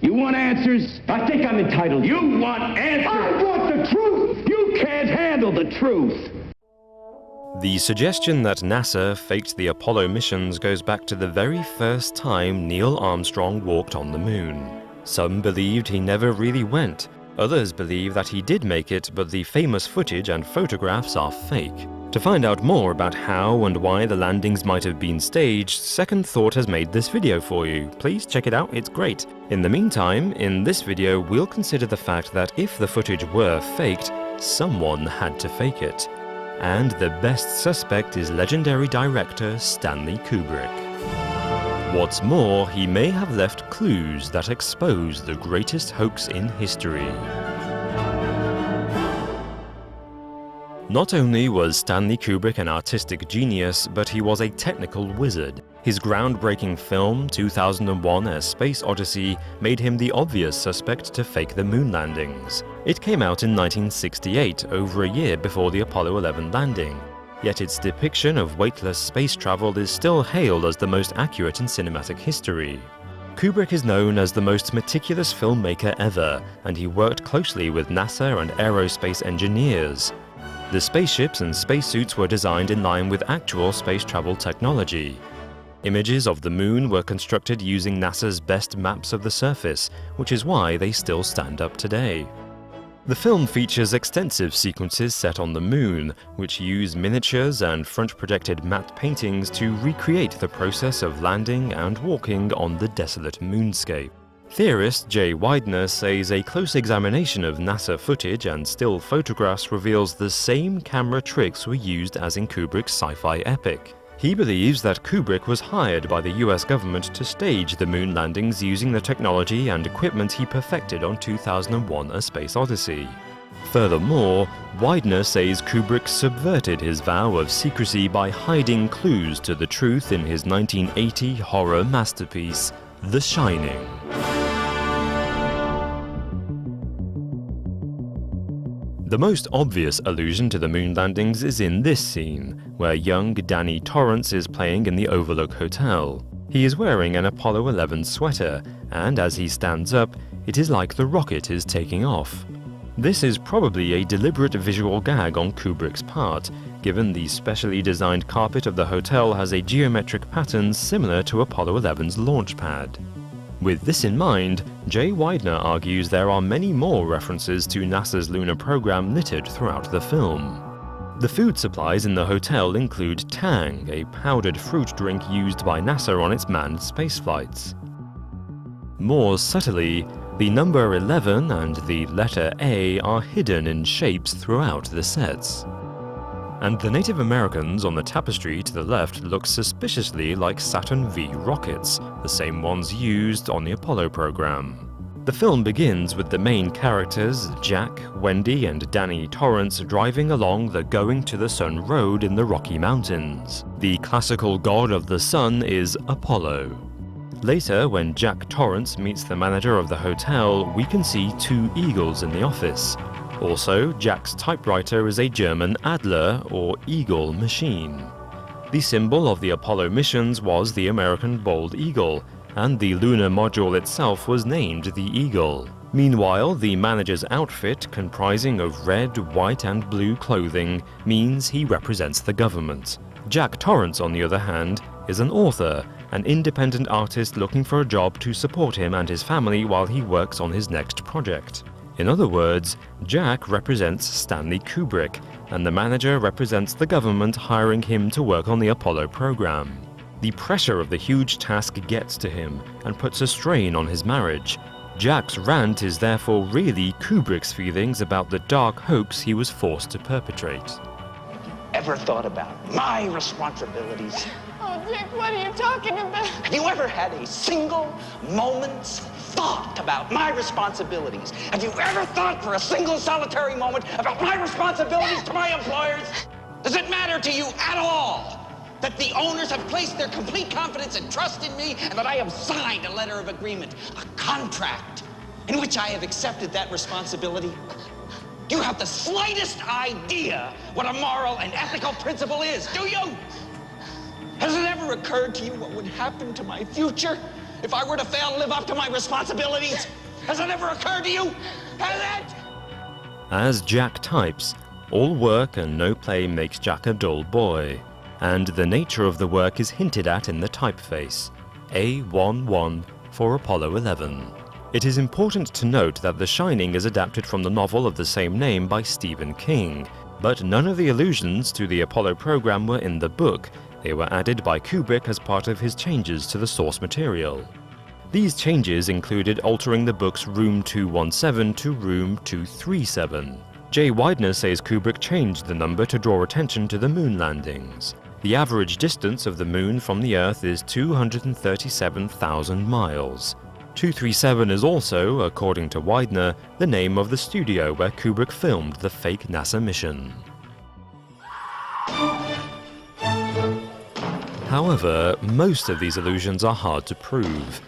You want answers? I think I'm entitled. You want answers? I want the truth! You can't handle the truth! The suggestion that NASA faked the Apollo missions goes back to the very first time Neil Armstrong walked on the moon. Some believed he never really went. Others believe that he did make it, but the famous footage and photographs are fake. To find out more about how and why the landings might have been staged, Second Thought has made this video for you. Please check it out, it's great. In the meantime, in this video we'll consider the fact that if the footage were faked, someone had to fake it. And the best suspect is legendary director Stanley Kubrick. What's more, he may have left clues that expose the greatest hoax in history. Not only was Stanley Kubrick an artistic genius, but he was a technical wizard. His groundbreaking film, 2001: A Space Odyssey, made him the obvious suspect to fake the moon landings. It came out in 1968, over a year before the Apollo 11 landing. Yet its depiction of weightless space travel is still hailed as the most accurate in cinematic history. Kubrick is known as the most meticulous filmmaker ever, and he worked closely with NASA and aerospace engineers. The spaceships and spacesuits were designed in line with actual space travel technology. Images of the moon were constructed using NASA's best maps of the surface, which is why they still stand up today. The film features extensive sequences set on the moon, which use miniatures and front-projected matte paintings to recreate the process of landing and walking on the desolate moonscape. Theorist Jay Weidner says a close examination of NASA footage and still photographs reveals the same camera tricks were used as in Kubrick's sci-fi epic. He believes that Kubrick was hired by the US government to stage the moon landings using the technology and equipment he perfected on 2001: A Space Odyssey. Furthermore, Weidner says Kubrick subverted his vow of secrecy by hiding clues to the truth in his 1980 horror masterpiece, The Shining. The most obvious allusion to the moon landings is in this scene, where young Danny Torrance is playing in the Overlook Hotel. He is wearing an Apollo 11 sweater, and as he stands up, it is like the rocket is taking off. This is probably a deliberate visual gag on Kubrick's part, given the specially designed carpet of the hotel has a geometric pattern similar to Apollo 11's launch pad. With this in mind, Jay Weidner argues there are many more references to NASA's lunar program littered throughout the film. The food supplies in the hotel include Tang, a powdered fruit drink used by NASA on its manned spaceflights. More subtly, the number 11 and the letter A are hidden in shapes throughout the sets. And the Native Americans on the tapestry to the left look suspiciously like Saturn V rockets, the same ones used on the Apollo program. The film begins with the main characters, Jack, Wendy, and Danny Torrance, driving along the Going to the Sun road in the Rocky Mountains. The classical god of the sun is Apollo. Later, when Jack Torrance meets the manager of the hotel, we can see two eagles in the office. Also, Jack's typewriter is a German Adler, or eagle, machine. The symbol of the Apollo missions was the American bald eagle, and the lunar module itself was named the Eagle. Meanwhile, the manager's outfit, comprising of red, white, and blue clothing, means he represents the government. Jack Torrance, on the other hand, is an author, an independent artist looking for a job to support him and his family while he works on his next project. In other words, Jack represents Stanley Kubrick, and the manager represents the government hiring him to work on the Apollo program. The pressure of the huge task gets to him and puts a strain on his marriage. Jack's rant is therefore really Kubrick's feelings about the dark hoax he was forced to perpetrate. Ever thought about my responsibilities? Oh, Dick, what are you talking about? Have you ever had a single moment's thought about my responsibilities? Have you ever thought for a single solitary moment about my responsibilities to my employers? Does it matter to you at all that the owners have placed their complete confidence and trust in me, and that I have signed a letter of agreement, a contract, in which I have accepted that responsibility? Do you have the slightest idea what a moral and ethical principle is, do you? Has it ever occurred to you what would happen to my future if I were to fail to live up to my responsibilities? Has it ever occurred to you? Has it? As Jack types, all work and no play makes Jack a dull boy, and the nature of the work is hinted at in the typeface, A11 for Apollo 11. It is important to note that The Shining is adapted from the novel of the same name by Stephen King, but none of the allusions to the Apollo program were in the book. They were added by Kubrick as part of his changes to the source material. These changes included altering the book's Room 217 to Room 237. Jay Widener says Kubrick changed the number to draw attention to the moon landings. The average distance of the moon from the Earth is 237,000 miles. 237 is also, according to Widener, the name of the studio where Kubrick filmed the fake NASA mission. However, most of these allusions are hard to prove.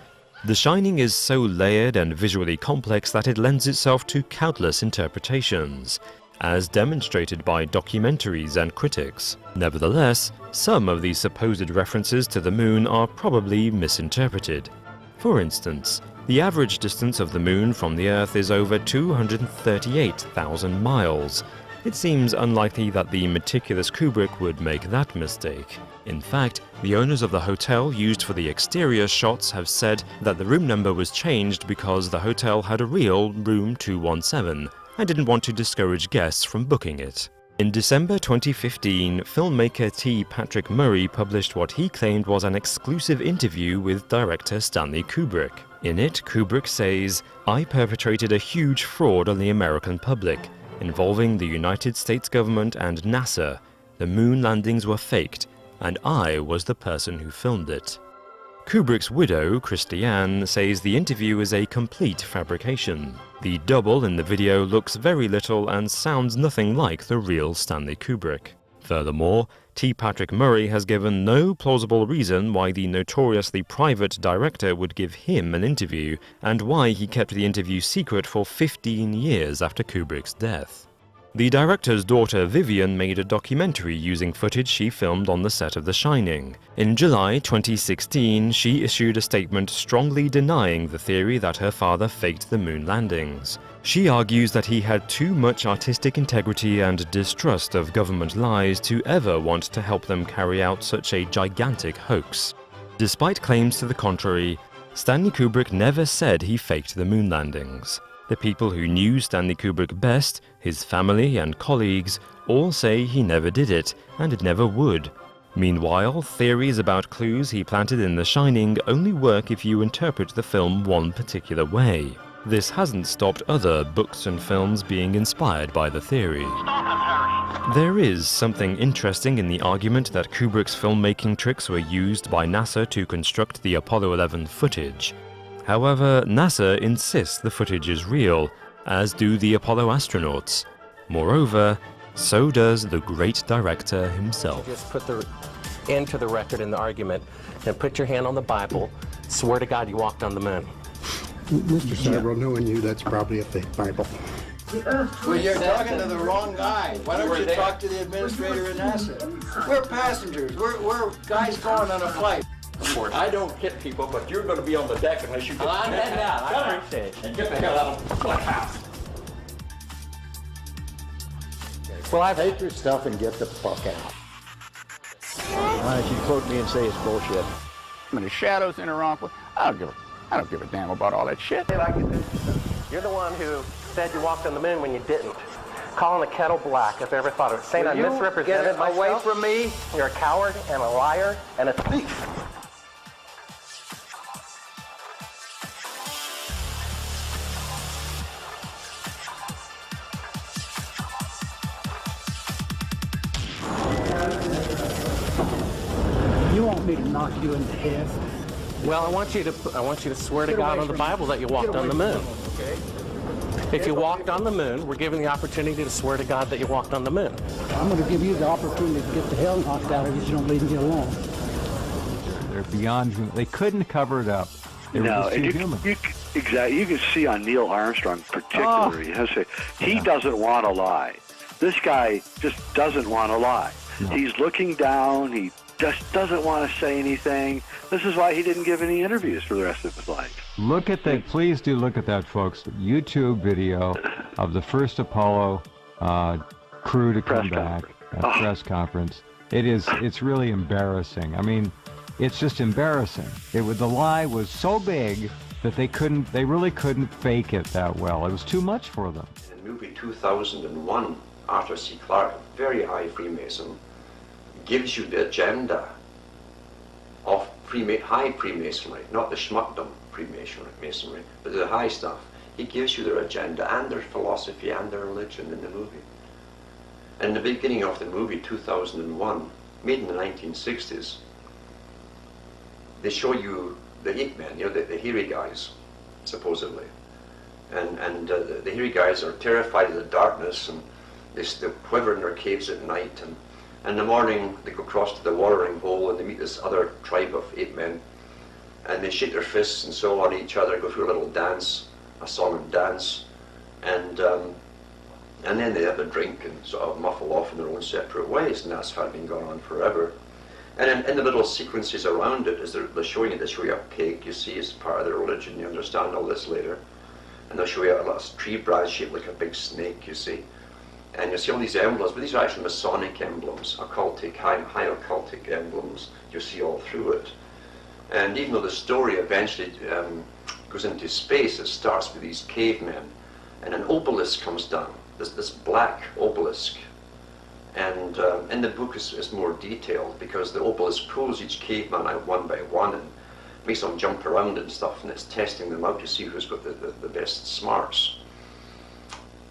The Shining is so layered and visually complex that it lends itself to countless interpretations, as demonstrated by documentaries and critics. Nevertheless, some of these supposed references to the moon are probably misinterpreted. For instance, the average distance of the moon from the Earth is over 238,000 miles. It seems unlikely that the meticulous Kubrick would make that mistake. In fact, the owners of the hotel used for the exterior shots have said that the room number was changed because the hotel had a real Room 217 and didn't want to discourage guests from booking it. In December 2015, filmmaker T. Patrick Murray published what he claimed was an exclusive interview with director Stanley Kubrick. In it, Kubrick says, "I perpetrated a huge fraud on the American public, involving the United States government and NASA. The moon landings were faked, and I was the person who filmed it." Kubrick's widow, Christiane, says the interview is a complete fabrication. The double in the video looks very little and sounds nothing like the real Stanley Kubrick. Furthermore, T. Patrick Murray has given no plausible reason why the notoriously private director would give him an interview, and why he kept the interview secret for 15 years after Kubrick's death. The director's daughter Vivian made a documentary using footage she filmed on the set of The Shining. In July 2016, she issued a statement strongly denying the theory that her father faked the moon landings. She argues that he had too much artistic integrity and distrust of government lies to ever want to help them carry out such a gigantic hoax. Despite claims to the contrary, Stanley Kubrick never said he faked the moon landings. The people who knew Stanley Kubrick best, his family and colleagues, all say he never did it, and it never would. Meanwhile, theories about clues he planted in The Shining only work if you interpret the film one particular way. This hasn't stopped other books and films being inspired by the theory. There is something interesting in the argument that Kubrick's filmmaking tricks were used by NASA to construct the Apollo 11 footage. However, NASA insists the footage is real, as do the Apollo astronauts. Moreover, so does the great director himself. Just put the end to the record in the argument, and put your hand on the Bible. Swear to God you walked on the moon. Mr. Several, knowing you, that's probably a fake Bible. Well, you're talking to the wrong guy. Why don't you talk to the administrator at NASA? We're passengers. We're guys going on a flight. Of course. I don't hit people, but you're going to be on the deck unless you get I'm heading out. I appreciate it. and get the hell out of my house. Well, Take your stuff and get the fuck out. Why don't you quote me and say it's bullshit? I mean, the shadows in the wrong place. I don't give a damn about all that shit. You're the one who said you walked on the moon when you didn't. Calling the kettle black if I ever thought of it. Saying I misrepresented myself. Away from me. You're a coward and a liar and a thief. You want me to knock you in the head? Well, I want you to swear to God on the Bible that you walked on the moon. Okay. If you walked on the moon, we're given the opportunity to swear to God that you walked on the moon. I'm going to give you the opportunity to get the hell knocked out of you if you don't leave me alone. They're beyond human. They couldn't cover it up. They were just too human. Exactly. You can see on Neil Armstrong particularly. He doesn't want to lie. This guy just doesn't want to lie. No. He's looking down. He just doesn't want to say anything. This is why he didn't give any interviews for the rest of his life. Look at that. Please do look at that, folks. YouTube video of the first Apollo crew to come back. Press conference. It's really embarrassing. I mean, it's just embarrassing. The lie was so big that they really couldn't fake it that well. It was too much for them. In the movie 2001, Arthur C. Clarke, very high Freemason, gives you the agenda of high Freemasonry, not the schmuckdom Freemasonry, but the high stuff. He gives you their agenda and their philosophy and their religion in the movie. And in the beginning of the movie 2001, made in the 1960s, they show you the ape men, the hairy guys, supposedly. And the hairy guys are terrified of the darkness, and they quiver in their caves at night, and in the morning they go across to the watering hole and they meet this other tribe of ape men, and they shake their fists and so on each other, go through a little dance, a song and dance, and then they have a drink and sort of muffle off in their own separate ways, and that's how it's been going on forever. And in the little sequences around it, as they're showing you, they show you a pig, you see, as part of their religion, you understand all this later. And they'll show you a little tree branch shaped like a big snake, you see. And you see all these emblems, but these are actually Masonic emblems, occultic, high occultic emblems, you see all through it. And even though the story eventually goes into space, it starts with these cavemen, and an obelisk comes down, this black obelisk. And in the book is more detailed, because the obelisk pulls each caveman out one by one and makes them jump around and stuff, and it's testing them out to see who's got the best smarts.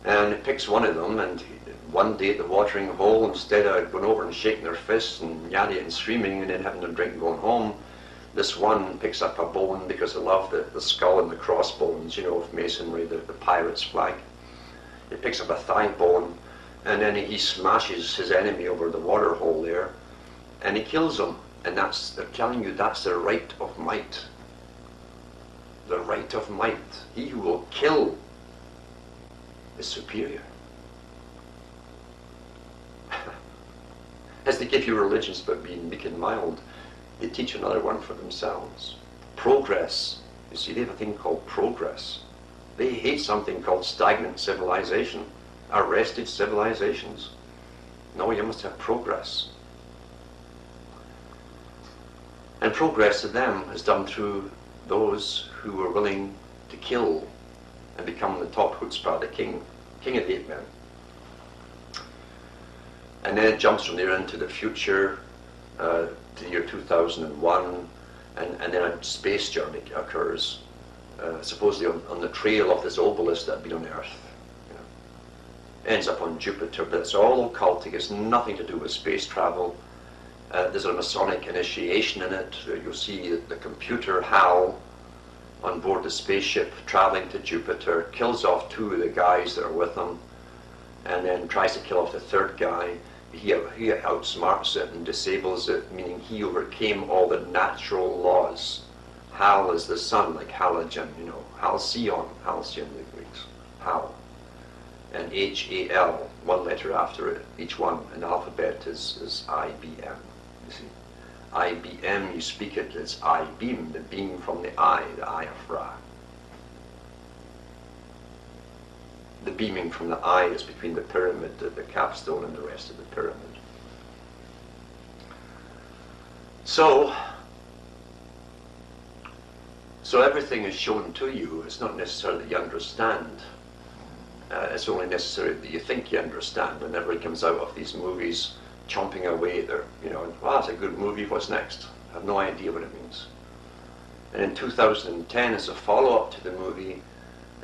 And it picks one of them, and one day at the watering hole, instead of going over and shaking their fists and yelling and screaming and then having a drink and going home, this one picks up a bone, because they love the skull and the crossbones, of masonry, the pirate's flag. He picks up a thigh bone, and then he smashes his enemy over the water hole there, and he kills him. And they're telling you that's the right of might. The right of might. He who will kill is superior. As they give you religions about being meek and mild, they teach another one for themselves. Progress. You see, they have a thing called progress. They hate something called stagnant civilization, arrested civilizations. No, you must have progress. And progress to them is done through those who are willing to kill and become the top chutzpah, the king of the ape men. And then it jumps from there into the future, to the year 2001, and then a space journey occurs, supposedly on the trail of this obelisk that had been on Earth. Ends up on Jupiter, but it's all occultic. It's nothing to do with space travel. There's a Masonic initiation in it. You'll see the computer HAL on board the spaceship traveling to Jupiter, kills off two of the guys that are with him, and then tries to kill off the third guy. He outsmarts it and disables it, meaning he overcame all the natural laws. HAL is the sun, like halogen, halcyon the Greeks, HAL. And HAL, one letter after it, each one in the alphabet is IBM. You see, IBM, you speak it, it's I-beam, the beam from the eye of Ra. The beaming from the eye is between the pyramid, the capstone, and the rest of the pyramid. So everything is shown to you. It's not necessarily that you understand. It's only necessary that you think you understand. Whenever it comes out of these movies, chomping away there, wow, it's a good movie, what's next? I have no idea what it means. And in 2010, as a follow-up to the movie,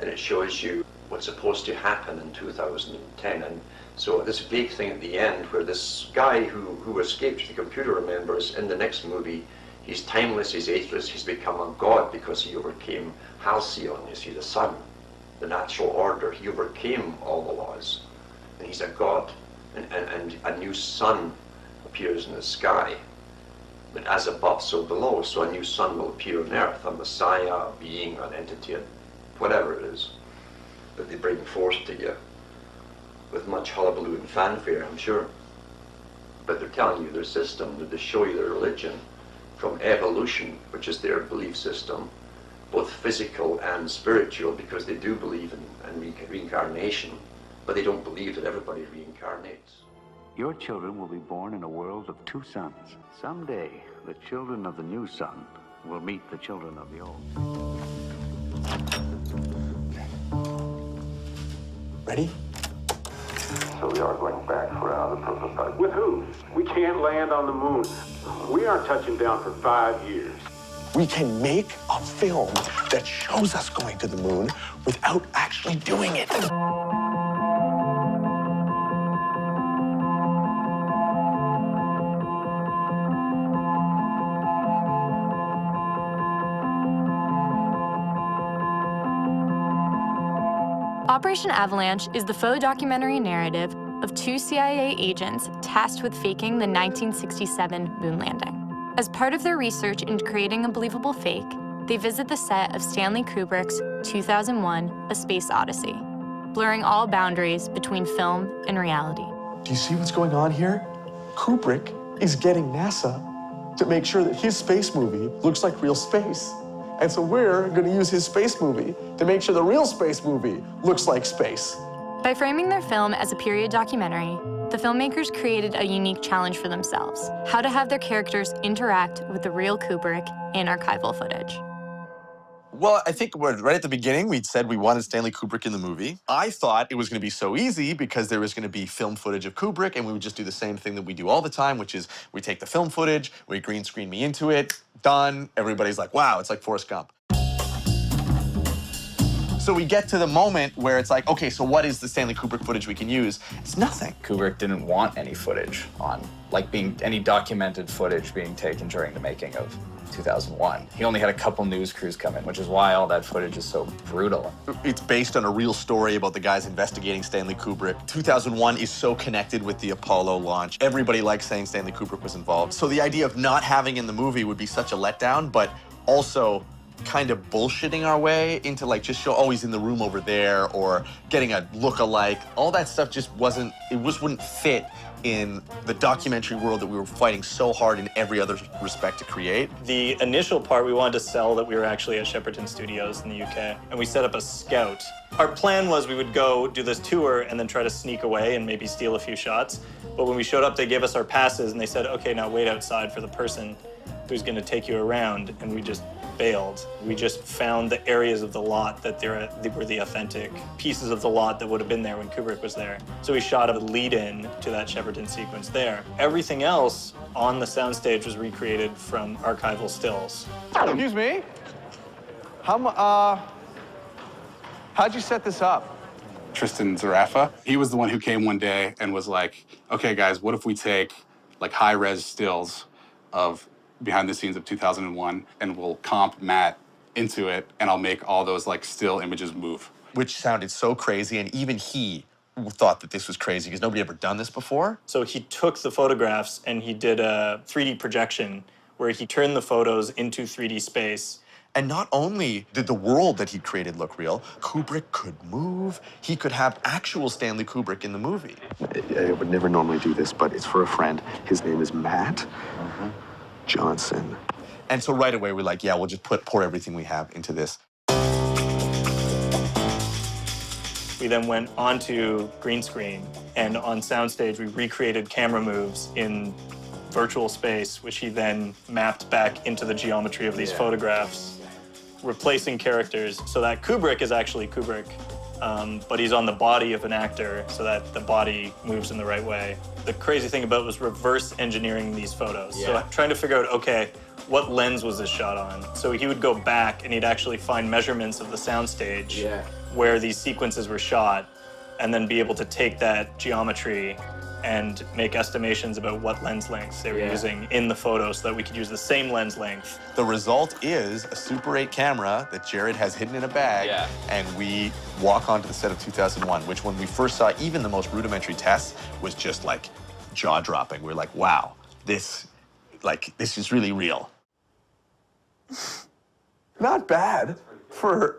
and it shows you what's supposed to happen in 2010. And so this big thing at the end, where this guy who escaped the computer, remembers, in the next movie, he's timeless, he's ageless, he's become a god because he overcame Halcyon, you see, the sun, the natural order. He overcame all the laws, and he's a god. And a new sun appears in the sky, but as above, so below. So a new sun will appear on earth, a messiah, a being, an entity, whatever it is that they bring forth to you with much hullabaloo and fanfare, I'm sure. but they're telling you their system, that they show you their religion, from evolution, which is their belief system, both physical and spiritual, because they do believe in reincarnation, but they don't believe that everybody reincarnates. Your children will be born in a world of two suns. Someday, the children of the new sun will meet the children of the old. Ready? So we are going back for another prototype. With who? We can't land on the moon. We aren't touching down for 5 years. We can make a film that shows us going to the moon without actually doing it. Operation Avalanche is the faux documentary narrative of two CIA agents tasked with faking the 1967 moon landing. As part of their research into creating a believable fake, they visit the set of Stanley Kubrick's 2001: A Space Odyssey, blurring all boundaries between film and reality. Do you see what's going on here? Kubrick is getting NASA to make sure that his space movie looks like real space. And so we're going to use his space movie to make sure the real space movie looks like space. By framing their film as a period documentary, the filmmakers created a unique challenge for themselves: how to have their characters interact with the real Kubrick in archival footage. Well, I think right at the beginning, we'd said we wanted Stanley Kubrick in the movie. I thought it was going to be so easy because there was going to be film footage of Kubrick, and we would just do the same thing that we do all the time, which is we take the film footage, we green screen me into it, done. Everybody's like, wow, it's like Forrest Gump. So we get to the moment where it's like, okay, so what is the Stanley Kubrick footage we can use? It's nothing. Kubrick didn't want any footage on, any documented footage being taken during the making of 2001. He only had a couple news crews come in, which is why all that footage is so brutal. It's based on a real story about the guys investigating Stanley Kubrick. 2001 is so connected with the Apollo launch. Everybody likes saying Stanley Kubrick was involved. So the idea of not having in the movie would be such a letdown, but also kind of bullshitting our way into just show, oh, he's in the room over there, or getting a look-alike. All that stuff just wouldn't fit in the documentary world that we were fighting so hard in every other respect to create. The initial part, we wanted to sell that we were actually at Shepperton Studios in the UK, and we set up a scout. Our plan was we would go do this tour and then try to sneak away and maybe steal a few shots. But when we showed up, they gave us our passes and they said, okay, now wait outside for the person who's gonna take you around, and we just bailed. We just found the areas of the lot that they were the authentic pieces of the lot that would have been there when Kubrick was there. So we shot a lead-in to that Shepperton sequence there. Everything else on the soundstage was recreated from archival stills. Excuse me? How'd you set this up? Tristan Zarafa, he was the one who came one day and was like, okay guys, what if we take high-res stills of behind the scenes of 2001, and we'll comp Matt into it, and I'll make all those still images move. Which sounded so crazy, and even he thought that this was crazy because nobody ever done this before. So he took the photographs and he did a 3D projection where he turned the photos into 3D space. And not only did the world that he created look real, Kubrick could move. He could have actual Stanley Kubrick in the movie. I would never normally do this, but it's for a friend. His name is Matt Johnson. And so right away we're like, yeah, we'll just pour everything we have into this. We then went onto green screen, and on soundstage we recreated camera moves in virtual space, which he then mapped back into the geometry of these photographs, replacing characters so that Kubrick is actually Kubrick, but he's on the body of an actor so that the body moves in the right way. The crazy thing about it was reverse engineering these photos. So trying to figure out, okay, what lens was this shot on? So he would go back and he'd actually find measurements of the soundstage where these sequences were shot, and then be able to take that geometry and make estimations about what lens lengths they were using in the photo so that we could use the same lens length. The result is a Super 8 camera that Jared has hidden in a bag, and we walk onto the set of 2001, which when we first saw even the most rudimentary tests was just jaw-dropping. We're like, wow, this is really real. Not bad for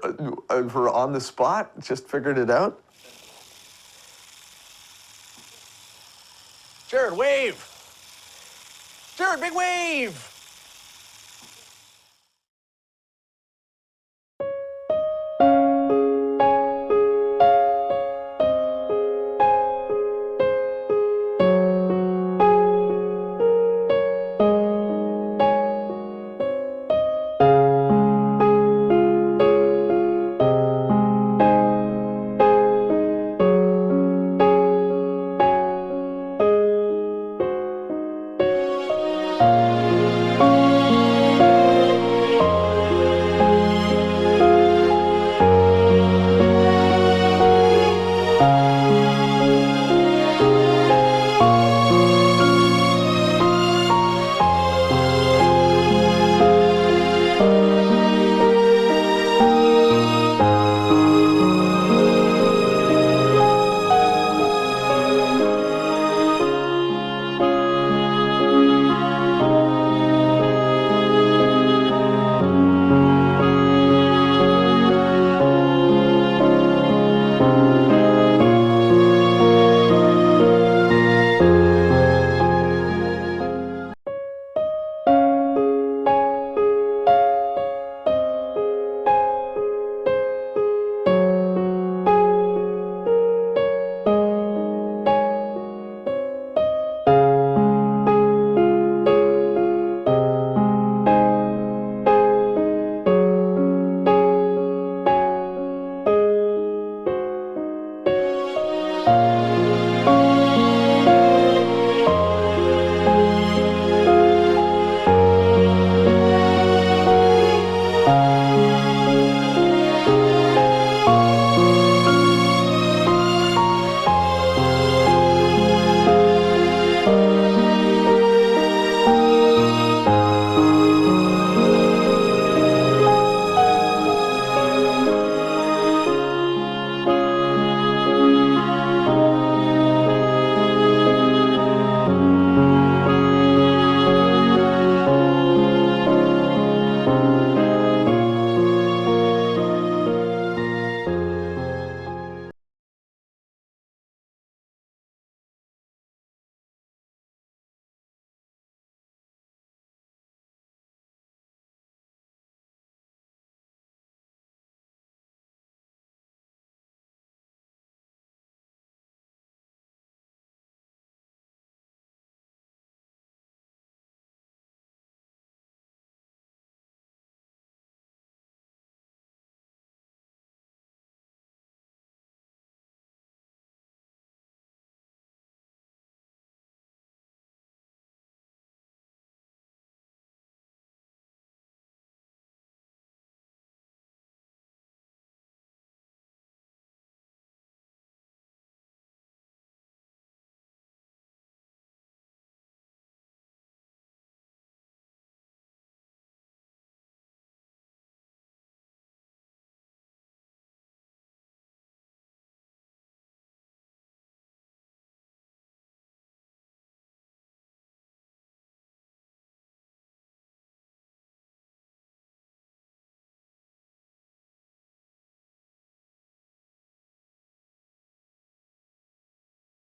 on the spot, just figured it out. Jared, wave! Spirit, big wave!